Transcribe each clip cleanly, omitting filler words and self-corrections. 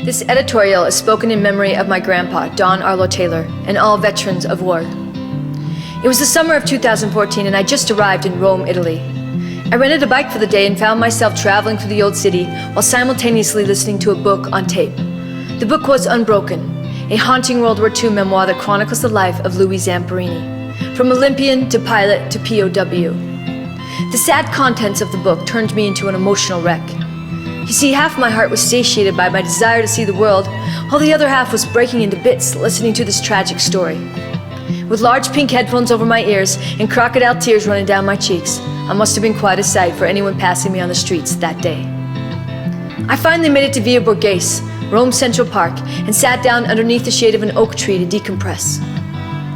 This editorial is spoken in memory of my grandpa, Don Arlo Taylor, and all veterans of war. It was the summer of 2014 and I just arrived in Rome, Italy. I rented a bike for the day and found myself traveling through the old city while simultaneously listening to a book on tape. The book was Unbroken, a haunting World War II memoir that chronicles the life of Louis Zamperini, from Olympian to pilot to POW. The sad contents of the book turned me into an emotional wreck. You see, half my heart was satiated by my desire to see the world, while the other half was breaking into bits listening to this tragic story. With large pink headphones over my ears and crocodile tears running down my cheeks, I must have been quite a sight for anyone passing me on the streets that day. I finally made it to Via Borghese, Rome Central Park, and sat down underneath the shade of an oak tree to decompress.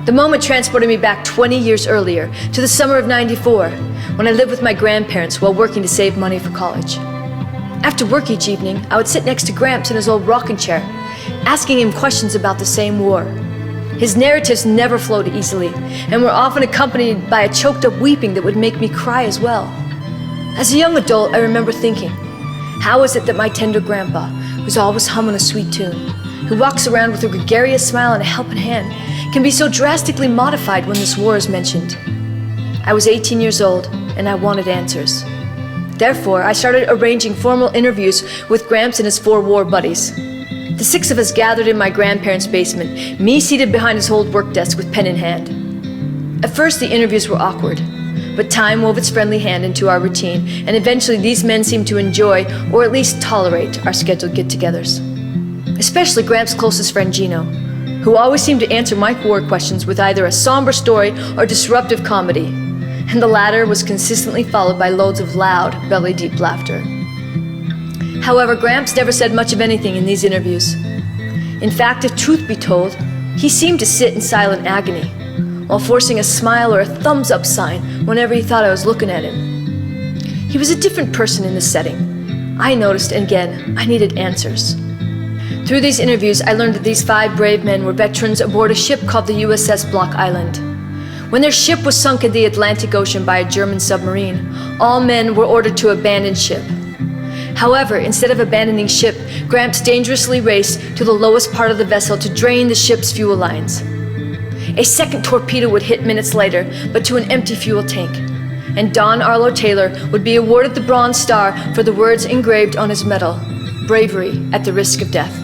The moment transported me back 20 years earlier, to the summer of '94, when I lived with my grandparents while working to save money for college. After work each evening, I would sit next to Gramps in his old rocking chair, asking him questions about the same war. His narratives never flowed easily, and were often accompanied by a choked-up weeping that would make me cry as well. As a young adult, I remember thinking, how is it that my tender grandpa, who's always humming a sweet tune, who walks around with a gregarious smile and a helping hand, can be so drastically modified when this war is mentioned? I was 18 years old, and I wanted answers. Therefore, I started arranging formal interviews with Gramps and his 4 war buddies. The 6 of us gathered in my grandparents' basement, me seated behind his old work desk with pen in hand. At first, the interviews were awkward, but time wove its friendly hand into our routine, and eventually these men seemed to enjoy, or at least tolerate, our scheduled get-togethers. Especially Gramps' closest friend Gino, who always seemed to answer my war questions with either a somber story or disruptive comedy, and the latter was consistently followed by loads of loud, belly-deep laughter. However, Gramps never said much of anything in these interviews. In fact, if truth be told, he seemed to sit in silent agony, while forcing a smile or a thumbs-up sign whenever he thought I was looking at him. He was a different person in this setting. I noticed, and again, I needed answers. Through these interviews, I learned that these 5 brave men were veterans aboard a ship called the USS Block Island. When their ship was sunk in the Atlantic Ocean by a German submarine, all men were ordered to abandon ship. However, instead of abandoning ship, Gramps dangerously raced to the lowest part of the vessel to drain the ship's fuel lines. A second torpedo would hit minutes later, but to an empty fuel tank, and Don Arlo Taylor would be awarded the Bronze Star for the words engraved on his medal, "Bravery at the risk of death."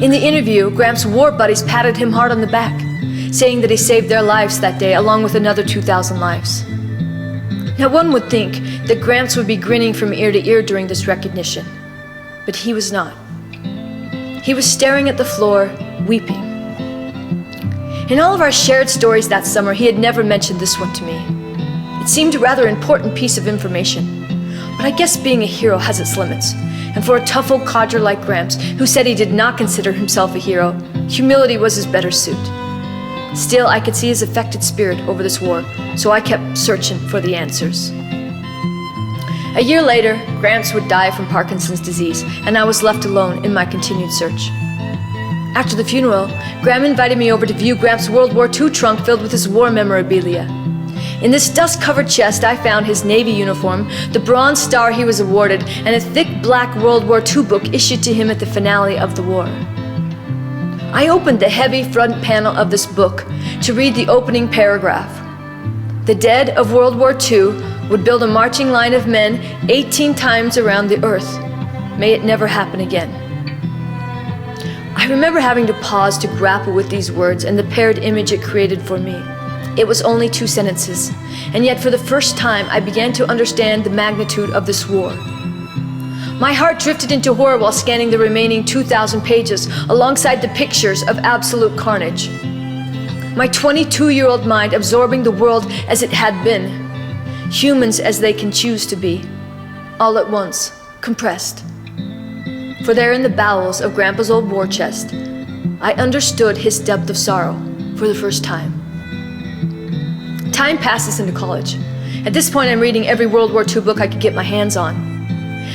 In the interview, Gramps' war buddies patted him hard on the back, saying that he saved their lives that day along with another 2,000 lives. Now one would think that Gramps would be grinning from ear to ear during this recognition, but he was not. He was staring at the floor, weeping. In all of our shared stories that summer, he had never mentioned this one to me. It seemed a rather important piece of information, but I guess being a hero has its limits, and for a tough old codger like Gramps, who said he did not consider himself a hero, humility was his better suit. Still, I could see his affected spirit over this war, so I kept searching for the answers. A year later, Gramps would die from Parkinson's disease, and I was left alone in my continued search. After the funeral, Gram invited me over to view Gramps' World War II trunk filled with his war memorabilia. In this dust-covered chest, I found his Navy uniform, the Bronze Star he was awarded, and a thick black World War II book issued to him at the finale of the war. I opened the heavy front panel of this book to read the opening paragraph. The dead of World War II would build a marching line of men 18 times around the earth. May it never happen again. I remember having to pause to grapple with these words and the paired image it created for me. It was only 2 sentences, and yet for the first time I began to understand the magnitude of this war. My heart drifted into horror while scanning the remaining 2,000 pages alongside the pictures of absolute carnage. My 22-year-old mind absorbing the world as it had been, humans as they can choose to be, all at once, compressed. For there in the bowels of Grandpa's old war chest, I understood his depth of sorrow for the first time. Time passes into college. At this point, I'm reading every World War II book I could get my hands on.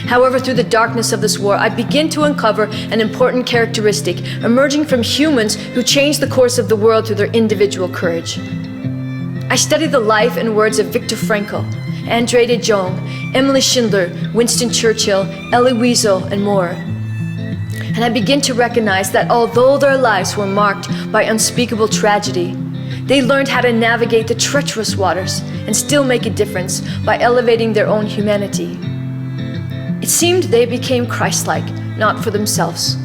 However, through the darkness of this war, I begin to uncover an important characteristic emerging from humans who changed the course of the world through their individual courage. I study the life and words of Viktor Frankl, André de Jong, Emily Schindler, Winston Churchill, Elie Wiesel, and more. And I begin to recognize that although their lives were marked by unspeakable tragedy, they learned how to navigate the treacherous waters and still make a difference by elevating their own humanity. It seemed they became Christ-like, not for themselves,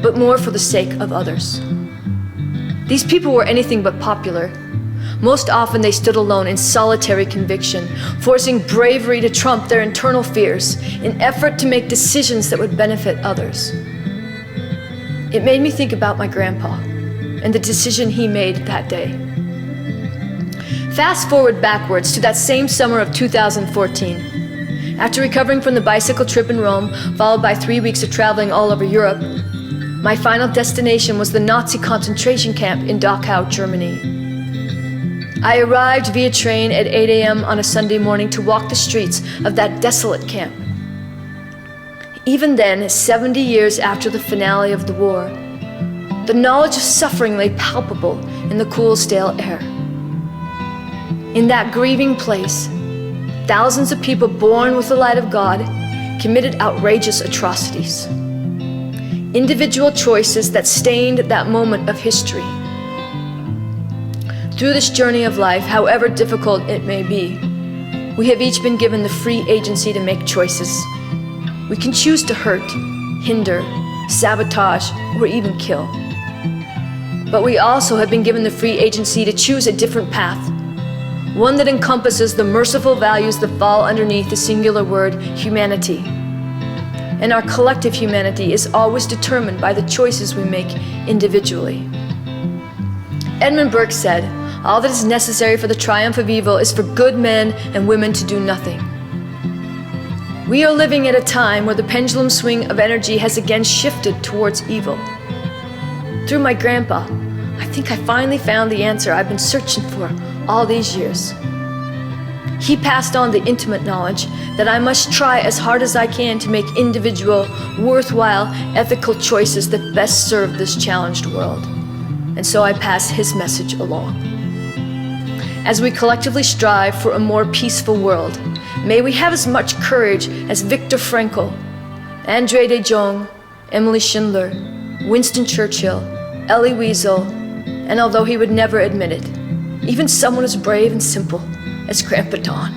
but more for the sake of others. These people were anything but popular. Most often they stood alone in solitary conviction, forcing bravery to trump their internal fears in effort to make decisions that would benefit others. It made me think about my grandpa and the decision he made that day. Fast forward backwards to that same summer of 2014. After recovering from the bicycle trip in Rome, followed by 3 weeks of traveling all over Europe, my final destination was the Nazi concentration camp in Dachau, Germany. I arrived via train at 8 a.m. on a Sunday morning to walk the streets of that desolate camp. Even then, 70 years after the finale of the war, the knowledge of suffering lay palpable in the cool, stale air. In that grieving place, thousands of people born with the light of God committed outrageous atrocities. Individual choices that stained that moment of history. Through this journey of life, however difficult it may be, we have each been given the free agency to make choices. We can choose to hurt, hinder, sabotage, or even kill. But we also have been given the free agency to choose a different path, one that encompasses the merciful values that fall underneath the singular word humanity. And our collective humanity is always determined by the choices we make individually. Edmund Burke said, "All that is necessary for the triumph of evil is for good men and women to do nothing." We are living at a time where the pendulum swing of energy has again shifted towards evil. Through my grandpa, I think I finally found the answer I've been searching for all these years. He passed on the intimate knowledge that I must try as hard as I can to make individual, worthwhile, ethical choices that best serve this challenged world. And so I pass his message along. As we collectively strive for a more peaceful world, may we have as much courage as Viktor Frankl, André de Jong, Emily Schindler, Winston Churchill, Elie Wiesel, and although he would never admit it, even someone as brave and simple as Grandpa Don.